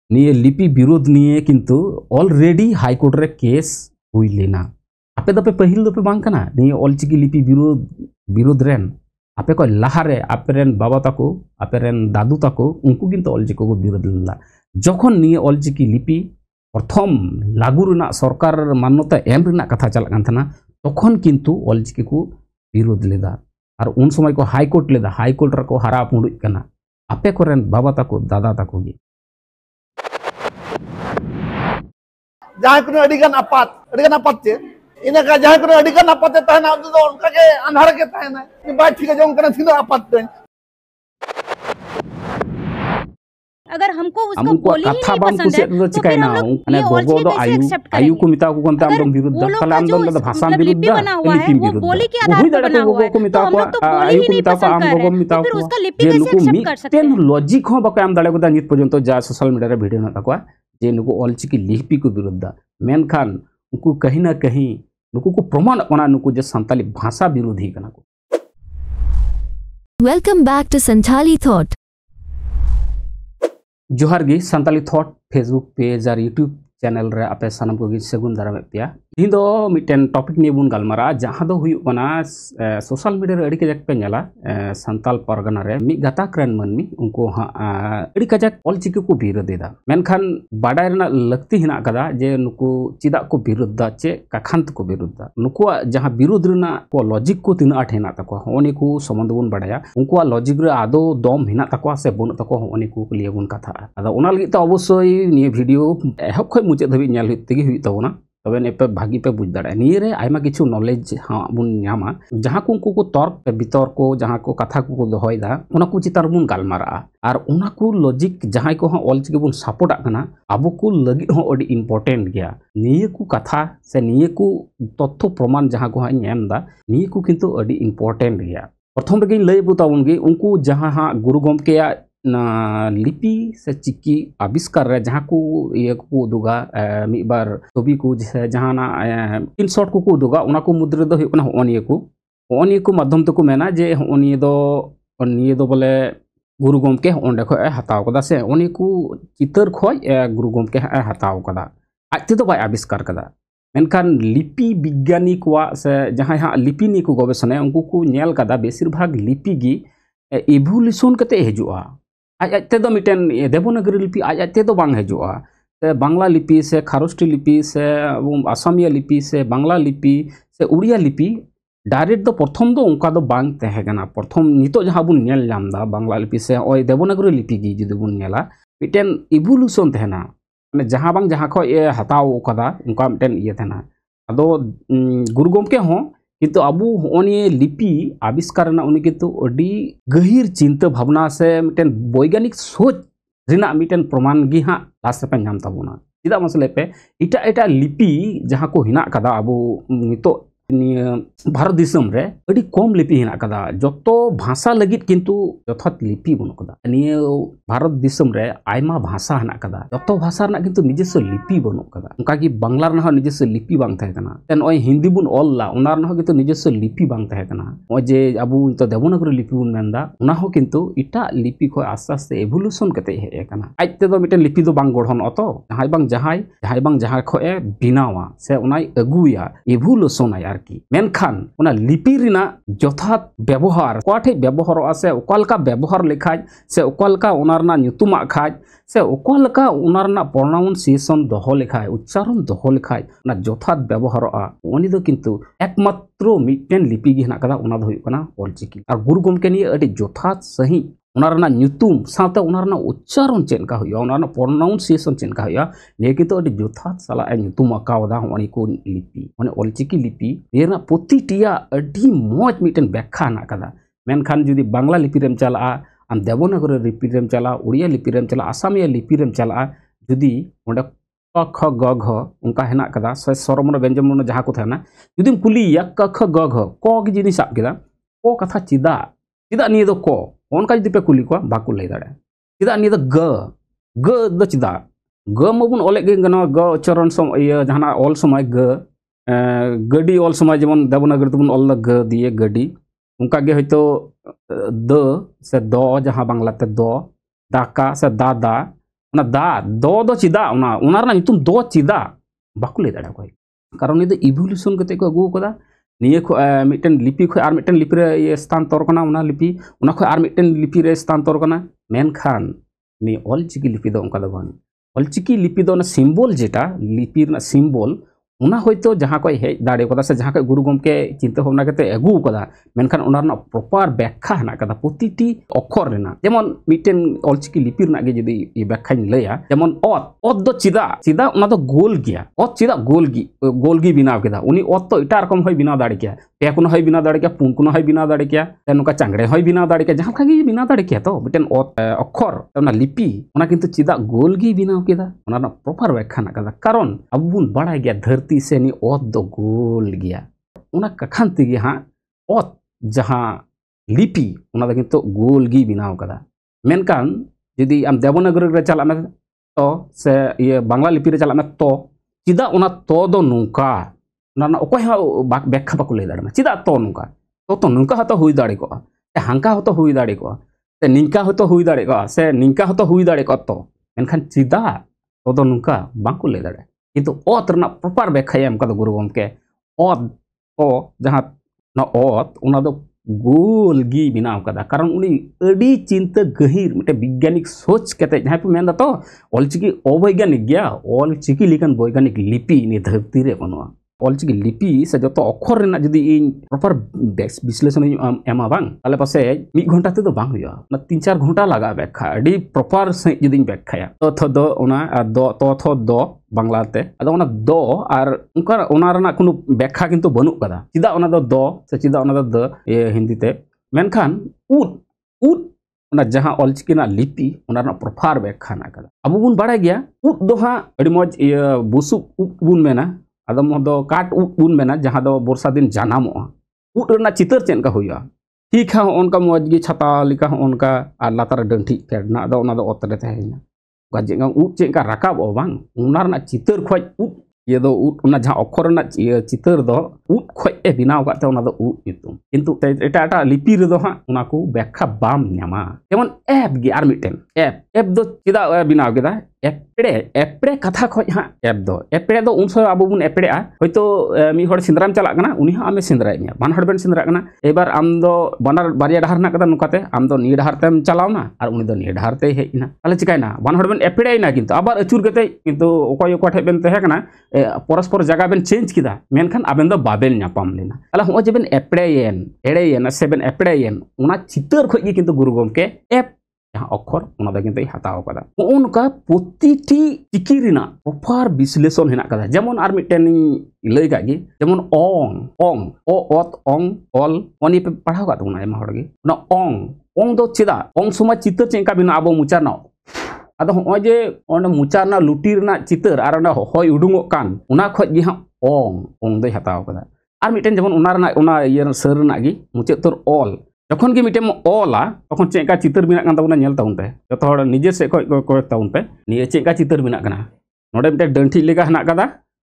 निये लिपि विरोध निये किंतु ऑलरेडी हाईकोर्ट रे केस हुई लेना आपे दपे पहिल दपे बांग कना निये ऑलचिकी लिपि विरोध रेन आपे को लाहारे आपे रेन बाबा ताको आपे रेन दादू ताको उनको किंतु ऑलचिकी को विरोध लेला जखन निये ऑलचिकी लिपि प्रथम लागू रेना सरकार मान्यता एम रेना कथा चलक कान थाना तखन किंतु ऑलचिकी को विरोध लेदा और उन समय को हाईकोर्ट लेदा हाईकोर्ट रे को हारा पुंडुक कना आपे को रेन बाबा ताको दादा ताको गे जहाँ को अडिगान आपात चे इना का जहाँ को अडिगान आपात तहना उनको उनका के अंधार के तहना कि बात ठीक है जो उनका थी आपात अगर हमको उसको बोली ही नहीं पसंद है तो फिर हम लोग माने गोगो दो आयु को मिता को कोनता हम विरुद्ध कला हम दो भाषा विरुद्ध लिपि वो बोली के आधार पर बना हुआ है को मिता को आयु को मिता को आम गोगो मिता फिर उसका लिपि कैसे एक्सेप्ट कर सकते हैं लॉजिक हो बको आम दाले को नित पर्यंत जा सोशल मीडिया रे वीडियो ना तकवा जे नुको ऑलचिकी लिपि को विरुद्ध मेनखान उनको कहीं ना कहीं नुको को प्रमाण बना नुको जे संताली भाषा विरोधी कना को welcome back to Santhali thought जोहार गी संताली थॉट फेसबुक पेज और यूट्यूब चैनल रे आपे सानम को गी सगुन दाराम पिया इन दो मिटेन टॉपिक निये बुन गालमारा जहां दो हुयु कना सोशल मीडिया रे अड़ी कजाक पे नेला संताल परगना रे मि गाताक रेन मनमी उनको अड़ी कजाक ऑलचिकी को विरोध दा मेनखान बाडाय रना लक्ति हिना कदा जे नुको चिदा को विरोध दा चे काखांत को विरोध दा नुको जहां विरोध रना को लॉजिक को तिना आठ हिना तको होनी को संबंध बुन बाडाया उनको लॉजिक रे आदो दम हिना तको से बन तको होनी को लिए बुन कथा आदा उना लगी तो अवश्य निये वीडियो एहब खय मुचे धबी ᱧᱮᱞ तेगी हुई तबना तबे ने पे भागी पे बुझ दाड़ा निये रे आयमा किछु नॉलेज हाँ बुन ᱧामा जहाँ को उनको को तर्क बितर्क को जहाँ को कथा को दोहयदा उना को चितार बुन गालमारा और उना को लॉजिक जहाँ को हाँ ऑलचिकी बुन सपोर्ट आकना अब को लगी हाँ अडी इम्पोर्टेंट गया निये को कथा से निये को तथ्य प्रमाण जहाँ को हाँ एमदा निये को किंतु अडी इम्पोर्टेंट गया प्रथम रे लय बुताउन गे उनको जहाँ हाँ गुरु गमकेया ना लिपि से चिकी आविष्कार रे जहाँ को ये को दुगा मी बार छवि को जहाँ ना इन शॉर्ट को दुगा उना को मुद्रे दो हुकना होनिए को माध्यम तो को मेना जे होनिए दो बोले गुरु गमके ओंडे खो हताव कदा से ओनी को चितर खोय गुरु गमके हताव कदा आज तो बाय आविष्कार कदा मेनखान लिपि विज्ञानी को से जहाँ हाँ लिपि नी को गवेषणा उनको को नेल कदा बेसिर भाग लिपि गी इवोल्यूशन कते हजुआ आज दो मिटेन देवनागरी लिपि आज दो बांग हजुआ से बांग्ला लिपि से खारोष्टी लिपि से आसामिया लिपि से बांग्ला लिपि से उड़िया लिपि डायरेक्ट दो प्रथम दो उनका दो बांग तहेगना प्रथम नितो जहाँ बुन नेल जामदा बांग्ला लिपि से ओय देवनागरी लिपि गी जुदी बुन नेला मिटेन इवोल्यूशन तहेना माने जहाँ बांग जहाँ खो ये हताव कदा उनका मिटेन ये तहेना अदो गुरु गमके हो किंतु अब होनी लिपि आविष्कार उनी किंतु अडी गहिर चिंता भावना से मिटेन वैज्ञानिक सोच रिना मिटेन प्रमाण गी हाँ लास्ट पे नाम ताबुना चिदा मसले पे इटा इटा लिपि जहाँ को हिना कदा अब नितो भारत दिसम रे अडी कम लिपि हिना कदा जतो भाषा लगित किंतु यथात लिपि बन कदा निये भारत दिसम रे आयमा भाषा हिना कदा जतो भाषा रना किंतु निजेस्व लिपि बन कदा उनका की बांग्ला रना निजेस्व लिपि बांग तहे कना तेन ओय हिंदी बुन ऑल ला उना रना किंतु निजेस्व लिपि बांग तहे कना ओय जे अबु तो देवनागरी लिपि बुन मेंदा उना हो किंतु इटा लिपि खो आस्ते आस्ते एवोल्यूशन कते हे कना आज ते दो मिटेन लिपि दो बांग गढ़न अतो जहाय बांग जहां खो ए बिनावा से उनाय अगुया एवोल्यूशन आय की मेनखान उना लिपि रिना यथात व्यवहार कोठे व्यवहार से ओकलका व्यवहार लेखाय से ओकलका उनारना न्युतुमा खाय से ओकलका उनारना प्रोनाउंसिएशन दोहो लेखाय उच्चारण दोहो लेखाय ना यथात व्यवहार उनी दो किंतु एकमात्र मिटेन लिपि गी हना कदा उना दो हुयु कना ऑलचिकी और गुरु गमके नि अडी यथात सही उनारना न्युतुम साथे उनारना उच्चारण चेनका हुया उनारना प्रोनाउंसिएशन चेनका हुया ने किंतु अडी यथात साला न्युतुम आकावदा होनी को लिपि माने ऑलचिकी लिपि रेना प्रतिटिया अडी मोज मिटेन व्याख्या ना कदा मेनखान जुदी बांग्ला लिपि रेम चला आम देवनागरी लिपि रेम चला उड़िया लिपि रेम चला आसामिया लिपि रेम चला जुदी ओंडे क ख ग घ उनका हेना कदा स्वरमन व्यंजन जहाँ को थाना जुदी कुलिया क ख ग घ क गी जिनिस साब केदा को कथा चिदा निये दो को उनका जुदी पे कुली को बाकु लय दाड़े चिदा निये दो ग दो चिदा ग मबुन ओले गे गनो ग उच्चारण सम जहाना ऑल समय ग गडी ऑल समय जेमन देवनागरी तबुन ऑल ग दिए गडी उनका गे हयतो द से द जहां बांग्लाते द दाका से दादा ᱚᱱᱟ ᱫᱚ ᱪᱮᱫᱟᱜ ᱚᱱᱟ ᱨᱮᱱᱟᱜ ᱧᱩᱛᱩᱢ ᱫᱚ ᱪᱮᱫᱟᱜ ᱵᱟᱠᱚ ᱞᱟᱹᱭ ᱫᱟᱲᱮ ᱚᱠᱚᱭ ᱠᱟᱨᱚᱱ ᱱᱤᱭᱟᱹ ᱫᱚ ᱤভলিউশন ᱠᱟᱛᱮ ᱠᱚ ᱟᱹᱜᱩ ᱟᱠᱟᱫᱟ ᱱᱤᱭᱟᱹ ᱠᱷᱚᱱ ᱢᱤᱫᱴᱮᱱ ᱞᱤᱯᱤ ᱠᱷᱚᱱ ᱟᱨ ᱢᱤᱫᱴᱮᱱ ᱞᱤᱯᱤ ᱨᱮ ᱥᱛᱷᱟᱱᱛᱚᱨ ᱠᱟᱱᱟ ᱚᱱᱟ ᱞᱤᱯᱤ ᱚᱱᱟ ᱠᱷᱚᱱ ᱟᱨ ᱢᱤᱫᱴᱮᱱ ᱞᱤᱯᱤ ᱨᱮ ᱥᱛᱷᱟᱱᱛᱚᱨ ᱠᱟᱱᱟ ᱢᱮᱱᱠᱷᱟन ᱱᱤᱭᱟᱹ ᱚᱞᱪᱤᱠᱤ ᱞᱤᱯᱤ ᱫᱚ ᱚᱱᱠᱟ ᱫᱚ ᱵᱟᱝ ᱚᱞᱪᱤᱠᱤ ᱞᱤᱯᱤ ᱫᱚ ᱚᱱᱟ सिंबल जेटा लिपि रना सिंबल उना होयतो जहां को हेज दाड़े कदा से जहां को गुरु गमके चिंता भावना करते अगू कदा मेनखान उना रना प्रॉपर व्याख्या हना कदा प्रतिटी अक्षर रेना जेमन मिटेन ऑलचिकी लिपि रना गे जदी ई व्याख्या लैया जेमन ओत दो चिदा उना दो गोल गया ओत चिदा गोल गी बिनाव केदा उनी ओत तो इटा रकम होय बिनाव दाड़े किया पे कोनो होय बिनाव दाड़े किया पुन कोनो होय बिनाव दाड़े किया ते नोका चांगड़े होय बिनाव दाड़े किया जहां खागी बिनाव दाड़े किया तो मिटेन ओत अक्षर उना लिपि उना किंतु चिदा गोल गी बिनाव केदा उना रना प्रॉपर व्याख्या हना कदा कारण अब बुन बड़ा गया धरती से नी ओत दो गोल गया उना कखान तेगे हाँ ओत जहां लिपि उना दा किंतु गोल गी बिनाव कदा मेनकान यदि आम देवनागरी रे चला में तो से ये बांग्ला लिपि रे चला में तो चिदा उना तो दो नुका उना ओकोय हा व्याख्या बाको लay दाड़े चिदा तो नुका तो नुका हतो हुई दाड़े को हांका हतो हुई दाड़े को से निंका हतो हुई दाड़े को से निंका हतो हुई दाड़े को तो मेनखान चिदा तो दो नुका बाको लay दाड़े किंतु ओत रना प्रॉपर व्याख्या एम कदा गुरु गमके ओत तो जहां ना ओत उना दो गोल गी बिनाव कदा कारण उनी अडी चिंता गहीर मिटे वैज्ञानिक सोच कते जहां पे मेन तो ऑलचिकी अवैज्ञानिक गया ऑलचिकी लिखन वैज्ञानिक लिपि नि धरती रे बनुआ ऑलचिकी लिपि से जो तो अक्षर रेना जदी इन प्रॉपर विश्लेषण एमा बांग ताले पासे 1 घंटा ते तो बांग हुआ ना 3-4 घंटा लगा व्याख्या अडी प्रॉपर से जदी व्याख्या तो दो ओना दो तो दो बांग्लाते अदो ओना दो आर उनका ओना रना कोनो व्याख्या किंतु बनु कदा चिदा ओना दो से चिदा ओना दो ये हिंदी ते मेनखान उट ओना जहां ऑलचिकी ना लिपि ओना रना प्रॉपर व्याख्या ना कदा अब बुन बड़ा गया उट दो हां अडी मौज बुसु उट बुन मेना आदम दो काट उट बुन मेना जहां दो वर्षा दिन जानामो उट रना चितर चेन का हुआ ठीक है उनका मौज गी छाता लिका उनका आर लातार डंठी फेडना दो ओना दो ओतरे तहेना गाजेगा उट चेका राकाब बांग उना रना चितर खोज उट ये दो उट उना जहां अक्षर रना चितर दो उट खोज ए बिनाव काते उना दो उट नितुम किंतु एटा लिपि रे दो हां उना को व्याख्या बाम न्यामा जेमन एप गे आर मिटेन एप दो चिदा बिनाव केदा एपड़े कथा खोज हां एपड़े दो उन समय आबो बुन एपड़ेआ होयतो मी हड़ सिंद्राम चला कना उनी हां आमे सिंद्राय मिया बान हड़ बेन सिंद्रा कना एबार आम दो बानार बारिया डहार ना कदा नुकाते आम दो नी डहार तेम चलावना आर उनी दो नी डहार ते हेजना ताले चिकायना बान हड़ बेन एपड़ेना किंतु आबार अचुर कते किंतु ओकय ठे बेन तहे कना परस्पर जगह बेन चेंज किदा मेनखान आबेन दो बाबेन न्यापाम लेना ताले हो जे बेन एपड़ेयन से बेन एपड़ेयन उना चितर खोज गी किंतु गुरु गमके एप जहां अक्षर उना दा किंतु हताव कदा उनका प्रतिटी चिकी रिना प्रॉपर विश्लेषण हेना कदा जेमन आर मिटेन लय कागी जेमन ओंग ओ ओत ओंग ऑल ओनी पे पढ़ाव का तुना एमा हड़गी ना ओंग दो चिदा ओंग सुमा चितर चेका बिना आबो मुचारना आदो हो जे ओन मुचारना लुटी रना चितर आर ना होय उडुंगो कान उना खोज गी हां ओंग दो हताव कदा आर मिटेन जेमन उना ये सर रना गी मुचे तोर ऑल जखन के मिटे ओला तखन चेका चितर बिना कान ताउना नेल ताउन पे जतो हड़ निजे से को ताउन पे निये चेका चितर बिना कना नोडे मिटे डंठी लेगा हना कदा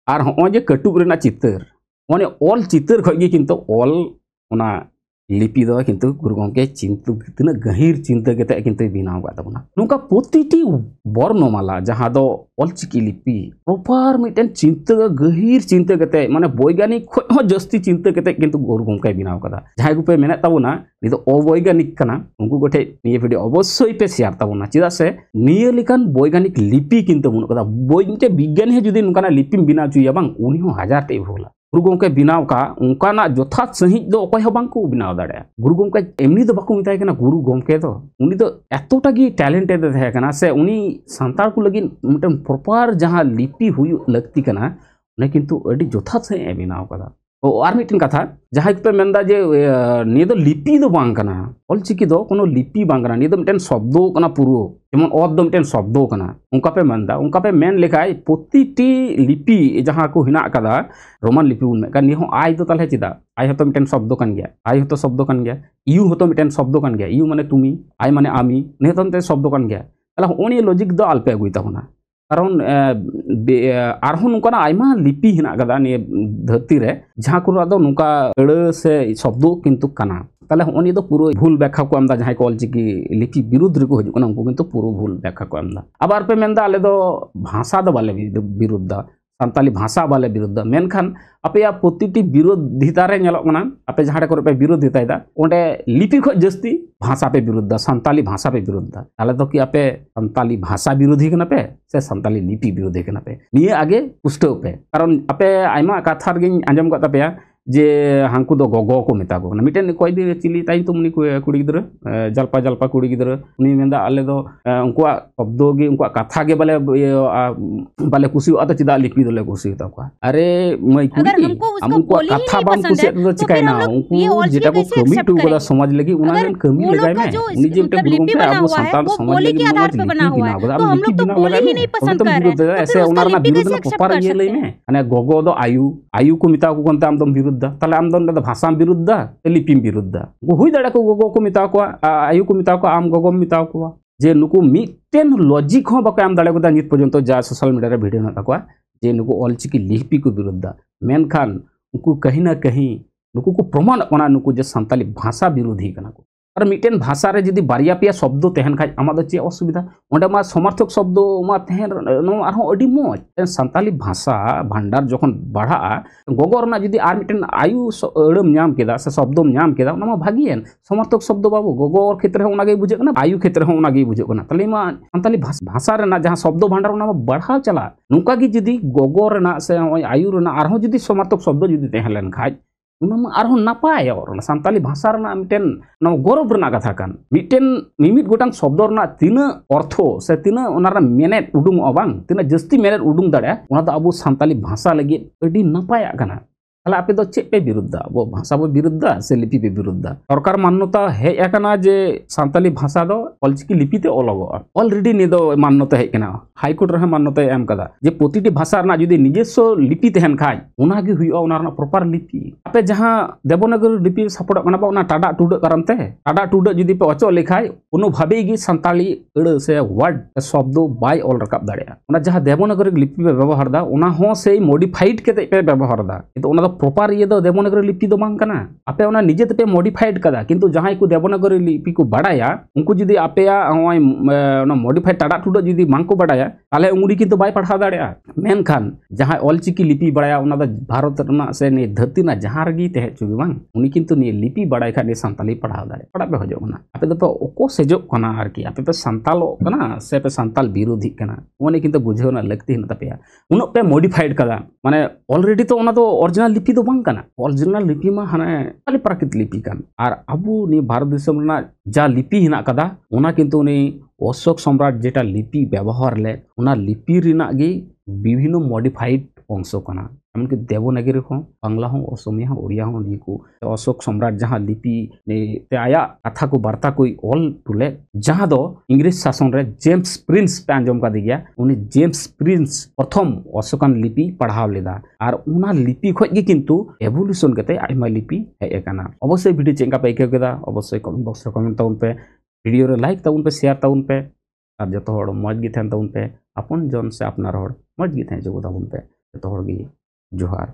आर हो जे कटुब रेना चितर ओने ऑल चितर खगी किंतु ऑल ओना लिपि दो किंतु गुरु गमके चिंतु कितना गहीर चिंता केते किंतु बिनाव का ताउना नुका प्रतिटी वर्णमाला जहां दो ऑलचिकी लिपि प्रॉपर मिटेन चिंता गहीर चिंता केते माने वैज्ञानिक खो जस्ती चिंता केते किंतु गुरु गमके बिनाव कदा जहां गुपे मेने ताउना नि दो अवैज्ञानिक कना उनको गोठे निये वीडियो अवश्य पे शेयर ताउना चिदा से निये लिकान वैज्ञानिक लिपि किंतु मुन कदा बोइते विज्ञानी है जदी नुकाना लिपि बिना चुया बांग उनी हो हजार टे भोला गुरु गमके बिनाव का उनकाना यथार्थ सही दो अकय हो बांग को बिनाव दाड़े गुरु गमके एमनी दो बाको मिताय कना गुरु गमके दो उनी दो एतोटा गी टैलेंटेड थे कना से उनी संताल को लगी मिटन प्रॉपर जहां लिपि हुई लगती कना ने किंतु अडी यथार्थ सही बिनाव कदा और मिटन कथा जहां पे मेंदा जे निये दो लिपि दो बांग कना ऑलचिकी दो कोनो लिपि बांग कना निये दो मिटन शब्द कना पुरो जेमन ओद दो मिटन शब्द कना उनका पे मेंदा उनका पे मेन लेखाय प्रतिटी लिपि जहां को हिना कदा रोमान लिपि उन में नि हो आय दो ताले चिदा आय हतो मिटन शब्द कान गया आय हतो शब्द कान गया यू हतो मिटन शब्द कान गया यू माने तुमी आय माने आमी ने हतो मिटन शब्द कान गया ताला ओनी लॉजिक दो अल्पे अगुइता होना कारण आरहन नुका आयमा लिपि हिना कदा नि धरती रे जहां को नुका अड़ से शब्द किंतु कना ताले होनी तो पूरा भूल व्याख्या को आमदा जहां को ऑलचिकी लिपि विरुद्ध रे को हजू उनको किंतु पूरा भूल व्याख्या को आमदा आबार पे मेनदा आले दो भाषा दो बाले विरुद्ध सानताली भाषा बाले विरुद्ध मेनखान अपया प्रतिटी विरोधिता रे नेलो कना अपे जहां करे पे विरोधिता दा ओंडे लिपि ख जस्ती भाषा पे विरुद्ध सानताली भाषा पे विरुद्ध ताले तो कि अपे सानताली भाषा विरोधी कना पे से सानताली लिपि विरोधी कना पे निये आगे पुष्टो पे कारण अपे आइमा कथा रे आंजम क तपेया जे हांकु दो गोगो को मेता को मिटेन कोई दिन चिली ताई तो मुनि कुड़ी गिदर जलपा जलपा कुड़ी गिदर उनी मेंदा आले दो उनका शब्द गे उनका कथा गे बाले बाले कुसी अत चिदा लिपि दोले कुसी ता को अरे मैं कुड़ी हमको कथा बाम कुसे तो चिकाइना उनको जेटा को कमी टू को समाज लगी उना ने कमी लगाय में उनी जे ते गुरु में अब संतान समाज लगी आधार पे बना हुआ है तो हम लोग तो बोली ही नहीं पसंद कर रहे हैं ऐसे उनार ना विरोध ना पपार ये लई में माने गोगो दो आयु को मिता को कोनते आम दम विरुद्ध ताले आम दो भाषा विरुद्ध लिपि विरुद्ध हुई दाड़ा को गोगो को मिता को आयु को मिता को आम गोगो मिता को जे नुकु मिटेन लॉजिक हो बको आम दाड़ा को नित पर्यंत जा सोशल मीडिया रे वीडियो ना ताको जे नुकु ऑलचिकी लिपि को विरुद्ध मेनखान उनको कहीं ना कहीं नुकु को प्रमाण कोना नुकु जे सानताली भाषा विरोधी कना को और मिटेन भाषा रे जदी बारिया पिया शब्द तहन खाय आमा द चे असुविधा ओंडे मा समर्थक शब्द मा तहन नो आरो अडी मोज सानताली भाषा भंडार जखन बढ़ा गोगो रना जदी आर मिटेन आयु अड़म नाम केदा से शब्दम नाम केदा ओना मा भागियन समर्थक शब्द बाबू गोगो क्षेत्र है ओनागे बुझे कना आयु क्षेत्र है ओनागे बुझे कना तले मा सानताली भाषा रना जहां शब्द भंडार ओना मा बढ़ा चला नुका गी जदी गोगो रना से आयु रना आरो जदी समर्थक शब्द जदी तहन लन खाय आरो नापाय और सानताली भाषा रना मिटेन न गौरव रना कथा कान मिटेन मिमिट गोटांग शब्द रना तिना अर्थो से तिना ओनारा मेनेट उडुंग अबांग तिना जस्ती मेनेट उडुंग दाड़ा ओना तो अब सानताली भाषा लगी अडी नापाय काना ताले आपे दो चेक पे विरुद्ध वो भाषा पे विरुद्ध से लिपि पे विरुद्ध सरकार मान्यता है एकना जे सानताली भाषा दो ऑलचिकी लिपि ते अलग ऑलरेडी ने दो मान्यता है केना हाई कोर्ट रे मान्यता एम कदा जे प्रतिटी भाषा रना जदी निजेस्व लिपि तहन खाय ओना गे हुई ओना रना प्रॉपर लिपि आपे जहां देवनागरी लिपि सपोर्ट कना बा ओना टाडा टुडा करमते टाडा टुडा जदी पे अचो लेखाय कोनो भाबे गी सानताली अड़ से वर्ड शब्द बाय ऑल रकाब दाड़िया ओना जहां देवनागरी लिपि पे व्यवहार दा ओना हो से मॉडिफाइड केते पे व्यवहार दा किंतु ओना प्रॉपर ये दो देवनागरी लिपि दो बांग कना आपे ओना निजे ते मॉडिफाइड कदा किंतु जहां को देवनागरी लिपि को बाडाया उनको जदी आपेया होय ओना मॉडिफाइड टाडा टुडा जदी बांग को बाडाया ताले उंगड़ी किंतु बाय पढ़ाव दाड़िया मेनखान जहां ऑलचिकी लिपि बाडाया ओना दो भारत रना से ने धरती ना जहां रगी तहे चुगी बांग उनी किंतु ने लिपि बाडाय खा ने सानताली पढ़ाव दाड़े पढ़ा पे हजो कना आपे दो ओको सेजो कना आरकी आपे पे सानतालो कना से पे सानताल विरोधी कना ओने किंतु बुझेव ना लगती न तपेया उनो पे मॉडिफाइड कदा माने ऑलरेडी तो ओना तो ओरिजिनल लिपि दो बांग कना ओरिजिनल लिपि मा हाने खाली प्राकृत लिपि कान आर अबु नि भारत देशम ना जा लिपि हिना कदा ओना किंतु नि अशोक सम्राट जेटा लिपि व्यवहार ले ओना लिपि रिना गे विभिन्न मॉडिफाइड अंश कना एमनकि देवनागरी हो बांग्ला हो असमिया हो ओडिया हो निको अशोक सम्राट जहां लिपि ने ते आया कथा को वार्ता कोई ऑल टुले जहां दो इंग्लिश शासन रे जेम्स प्रिंस पे आंजम का दिया उनी जेम्स प्रिंस प्रथम अशोकन लिपि पढ़ाव लेदा आर उना लिपि खoj गे किंतु एवोल्यूशन कते आइमा लिपि हे एकाना अवश्य वीडियो चेंका पे के केदा अवश्य कमेंट बॉक्स रे कमेंट ताउन पे वीडियो रे लाइक ताउन पे शेयर ताउन पे और जतो हड़ मज गे थान ताउन पे अपन जन से अपना हड़ मज गे थान जो ताउन पे जतो हड़ गे जोहार।